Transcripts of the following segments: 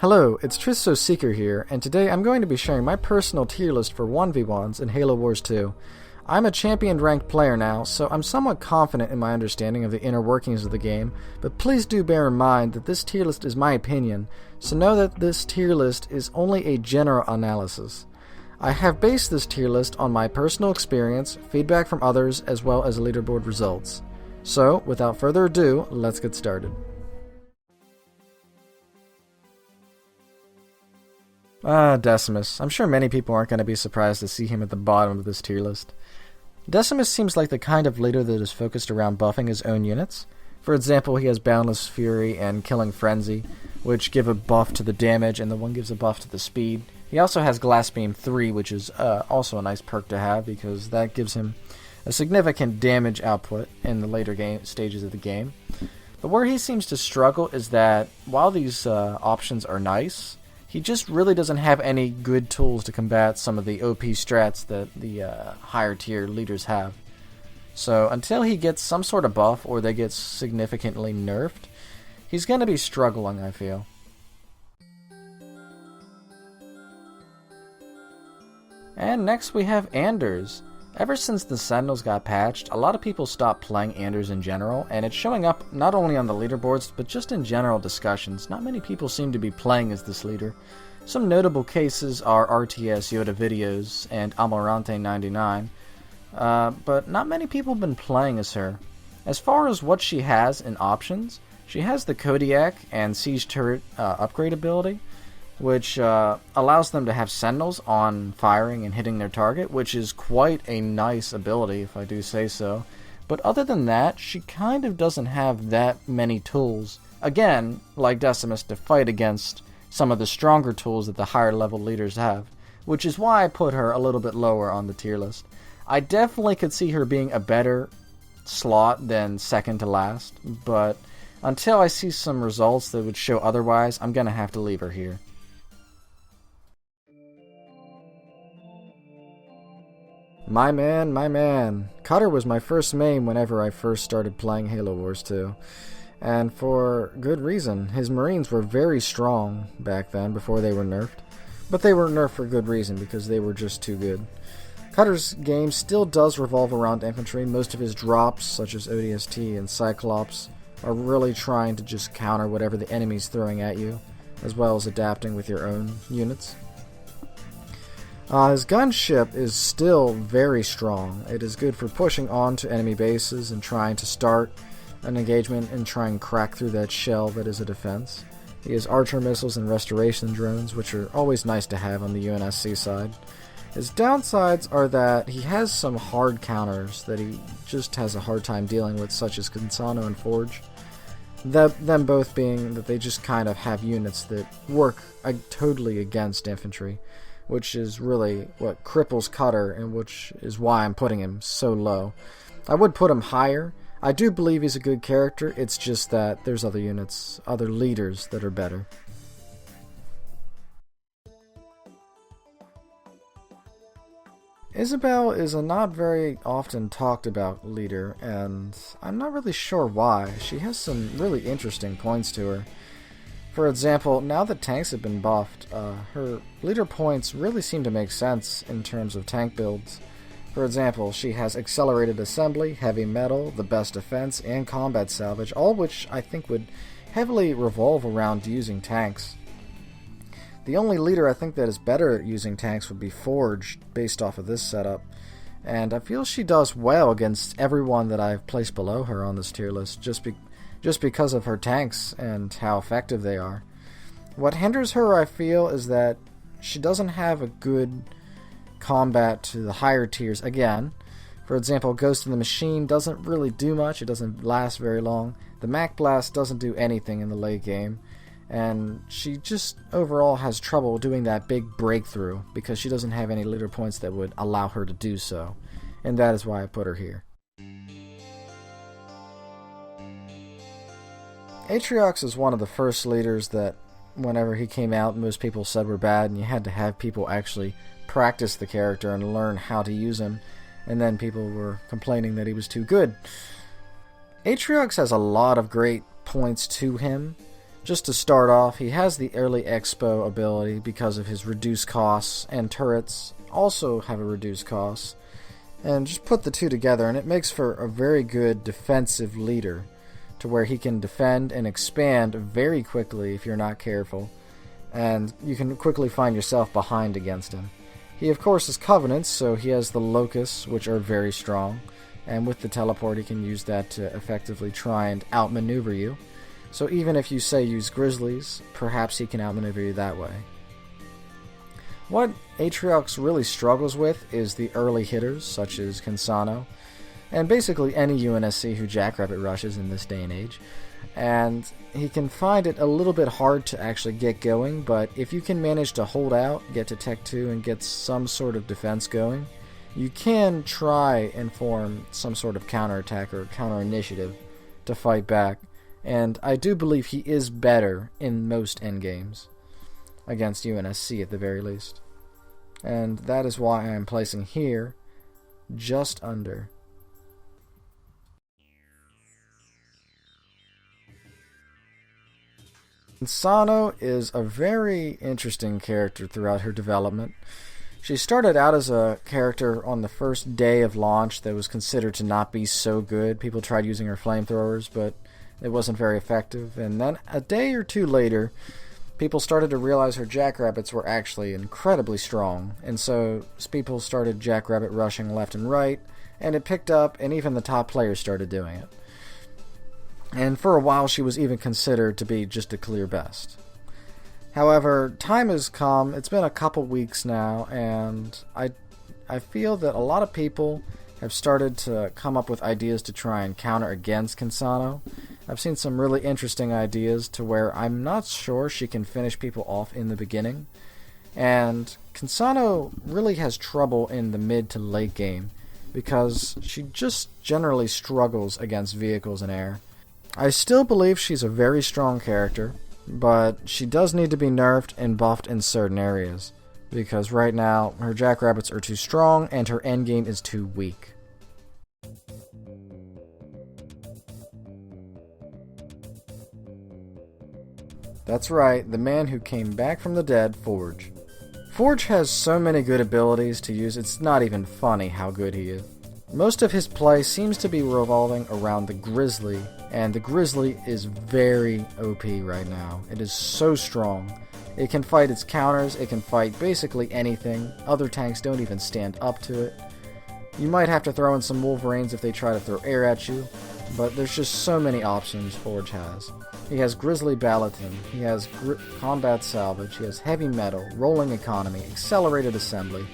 Hello, it's TruthSOSeeker here, and today I'm going to be sharing my personal tier list for 1v1s in Halo Wars 2. I'm a champion ranked player now, so I'm somewhat confident in my understanding of the inner workings of the game, but please do bear in mind that this tier list is my opinion, so know that this tier list is only a general analysis. I have based this tier list on my personal experience, feedback from others, as well as leaderboard results. So, without further ado, let's get started. Decimus. I'm sure many people aren't going to be surprised to see him at the bottom of this tier list. Decimus seems like the kind of leader that is focused around buffing his own units. For example, he has Boundless Fury and Killing Frenzy, which give a buff to the damage, and the one gives a buff to the speed. He also has Glass Beam 3, which is also a nice perk to have, because that gives him a significant damage output in the later stages of the game. But where he seems to struggle is that, while these options are nice, he just really doesn't have any good tools to combat some of the OP strats that the higher tier leaders have. So until he gets some sort of buff or they get significantly nerfed, he's going to be struggling, I feel. And next we have Anders. Ever since the Sentinels got patched, a lot of people stopped playing Anders in general, and it's showing up not only on the leaderboards, but just in general discussions. Not many people seem to be playing as this leader. Some notable cases are RTS Yoda Videos and Amarante99, but not many people have been playing as her. As far as what she has in options, she has the Kodiak and Siege Turret upgrade ability, which allows them to have Sentinels on firing and hitting their target, which is quite a nice ability, if I do say so. But other than that, she kind of doesn't have that many tools, again, like Decimus, to fight against some of the stronger tools that the higher level leaders have, which is why I put her a little bit lower on the tier list. I definitely could see her being a better slot than second to last, but until I see some results that would show otherwise, I'm going to have to leave her here. My man. Cutter was my first main whenever I first started playing Halo Wars 2. And for good reason. His Marines were very strong back then, before they were nerfed. But they were nerfed for good reason, because they were just too good. Cutter's game still does revolve around infantry. Most of his drops, such as ODST and Cyclops, are really trying to just counter whatever the enemy's throwing at you, as well as adapting with your own units. His gunship is still very strong. It is good for pushing on to enemy bases and trying to start an engagement and try and crack through that shell that is a defense. He has archer missiles and restoration drones, which are always nice to have on the UNSC side. His downsides are that he has some hard counters that he just has a hard time dealing with, such as Kinsano and Forge. Them both being that they just kind of have units that work totally against infantry, which is really what cripples Cutter, and which is why I'm putting him so low. I would put him higher. I do believe he's a good character, it's just that there's other units, other leaders that are better. Isabel is a not very often talked about leader, and I'm not really sure why. She has some really interesting points to her. For example, now that tanks have been buffed, her leader points really seem to make sense in terms of tank builds. For example, she has accelerated assembly, heavy metal, the best defense, and combat salvage, all which I think would heavily revolve around using tanks. The only leader I think that is better at using tanks would be Forge, based off of this setup, and I feel she does well against everyone that I've placed below her on this tier list, just because of her tanks and how effective they are. What hinders her, I feel, is that she doesn't have a good combat to the higher tiers. Again, for example, Ghost in the Machine doesn't really do much. It doesn't last very long. The Mac Blast doesn't do anything in the late game. And she just overall has trouble doing that big breakthrough because she doesn't have any leader points that would allow her to do so. And that is why I put her here. Atriox is one of the first leaders that, whenever he came out, most people said were bad, and you had to have people actually practice the character and learn how to use him, and then people were complaining that he was too good. Atriox has a lot of great points to him, Just to start off, he has the early expo ability because of his reduced costs, and turrets also have a reduced cost. And just put the two together and it makes for a very good defensive leader, to where he can defend and expand very quickly if you're not careful, and you can quickly find yourself behind against him. He of course is Covenants, so he has the locusts, which are very strong, and with the teleport he can use that to effectively try and outmaneuver you. So even if you say use grizzlies, perhaps he can outmaneuver you that way. What Atriox really struggles with is the early hitters, such as Kinsano, and basically any UNSC who Jackrabbit rushes in this day and age. And he can find it a little bit hard to actually get going, but if you can manage to hold out, get to Tech 2, and get some sort of defense going, you can try and form some sort of counterattack or counter-initiative to fight back. And I do believe he is better in most endgames, against UNSC at the very least. And that is why I am placing here just under. Kinsano is a very interesting character throughout her development. She started out as a character on the first day of launch that was considered to not be so good. People tried using her flamethrowers, but it wasn't very effective. And then a day or two later, people started to realize her jackrabbits were actually incredibly strong. And so people started jackrabbit rushing left and right, and it picked up, and even the top players started doing it. And for a while she was even considered to be just a clear best. However, time has come, it's been a couple weeks now, and I feel that a lot of people have started to come up with ideas to try and counter against Kinsano. I've seen some really interesting ideas to where I'm not sure she can finish people off in the beginning. And Kinsano really has trouble in the mid to late game because she just generally struggles against vehicles in air. I still believe she's a very strong character, but she does need to be nerfed and buffed in certain areas, because right now her jackrabbits are too strong and her endgame is too weak. That's right, the man who came back from the dead, Forge. Forge has so many good abilities to use, it's not even funny how good he is. Most of his play seems to be revolving around the Grizzly, and the Grizzly is very OP right now. It is so strong. It can fight its counters, it can fight basically anything. Other tanks don't even stand up to it. You might have to throw in some Wolverines if they try to throw air at you, but there's just so many options Forge has. He has Grizzly Balatin, he has Combat Salvage, he has Heavy Metal, Rolling Economy, Accelerated Assembly,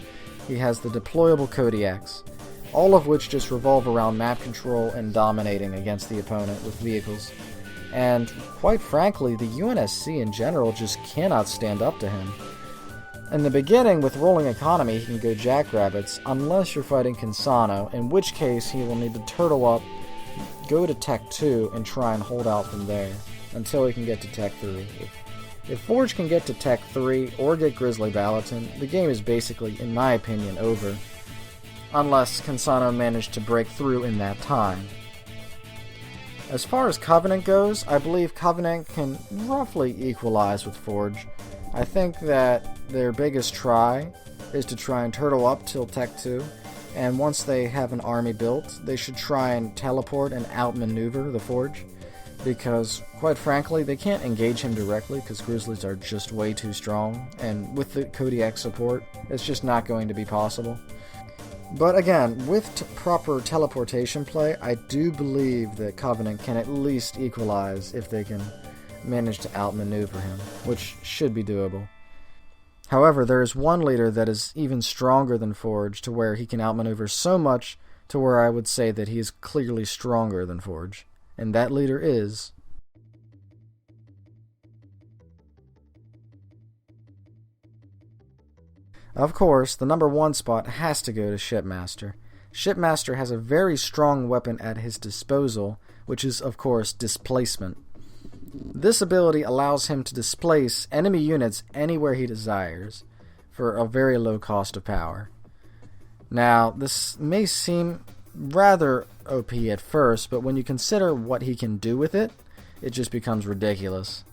he has the deployable Kodiaks, all of which just revolve around map control and dominating against the opponent with vehicles. And quite frankly, the UNSC in general just cannot stand up to him. In the beginning, with Rolling Economy, he can go Jackrabbits, unless you're fighting Kinsano, in which case he will need to turtle up, go to Tech 2, and try and hold out from there, until he can get to Tech 3. If Forge can get to Tech 3, or get Grizzly Balatin, the game is basically, in my opinion, over. Unless Kinsano managed to break through in that time. As far as Covenant goes, I believe Covenant can roughly equalize with Forge. I think that their biggest try is to try and turtle up till Tech 2, and once they have an army built, they should try and teleport and outmaneuver the Forge, because, quite frankly, they can't engage him directly because Grizzlies are just way too strong, and with the Kodiak support, it's just not going to be possible. But again, with proper teleportation play, I do believe that Covenant can at least equalize if they can manage to outmaneuver him, which should be doable. However, there is one leader that is even stronger than Forge, to where he can outmaneuver so much to where I would say that he is clearly stronger than Forge. And that leader is... Of course, the number one spot has to go to Shipmaster. Shipmaster has a very strong weapon at his disposal, which is, of course, Displacement. This ability allows him to displace enemy units anywhere he desires, for a very low cost of power. Now, this may seem rather OP at first, but when you consider what he can do with it, it just becomes ridiculous.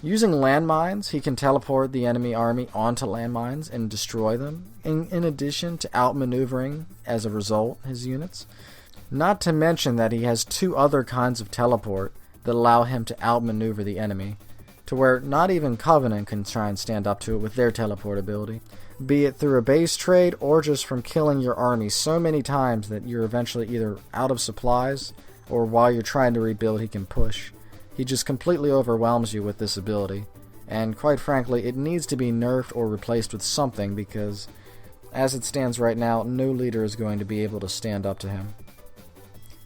Using landmines, he can teleport the enemy army onto landmines and destroy them, in addition to outmaneuvering, as a result, his units. Not to mention that he has 2 other kinds of teleport that allow him to outmaneuver the enemy, to where not even Covenant can try and stand up to it with their teleport ability, be it through a base trade or just from killing your army so many times that you're eventually either out of supplies or while you're trying to rebuild he can push. He just completely overwhelms you with this ability, and quite frankly it needs to be nerfed or replaced with something because as it stands right now, no leader is going to be able to stand up to him.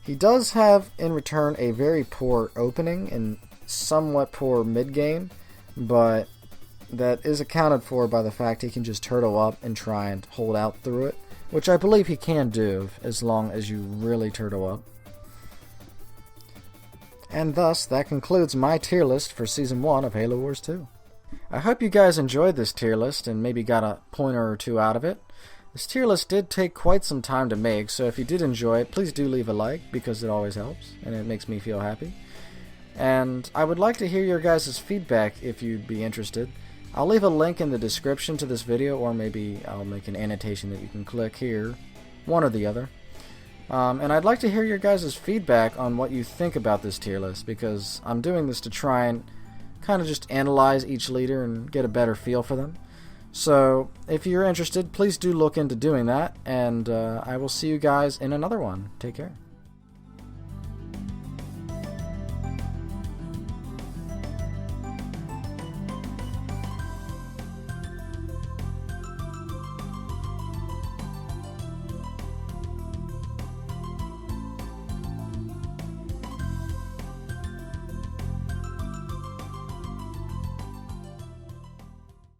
He does have in return a very poor opening and somewhat poor mid-game, but that is accounted for by the fact he can just turtle up and try and hold out through it, which I believe he can do as long as you really turtle up. And thus, that concludes my tier list for Season 1 of Halo Wars 2. I hope you guys enjoyed this tier list and maybe got a pointer or 2 out of it. This tier list did take quite some time to make, so if you did enjoy it, please do leave a like, because it always helps, and it makes me feel happy. And I would like to hear your guys' feedback if you'd be interested. I'll leave a link in the description to this video, or maybe I'll make an annotation that you can click here, one or the other. And I'd like to hear your guys' feedback on what you think about this tier list, because I'm doing this to try and kind of just analyze each leader and get a better feel for them. So, if you're interested, please do look into doing that, and I will see you guys in another one. Take care.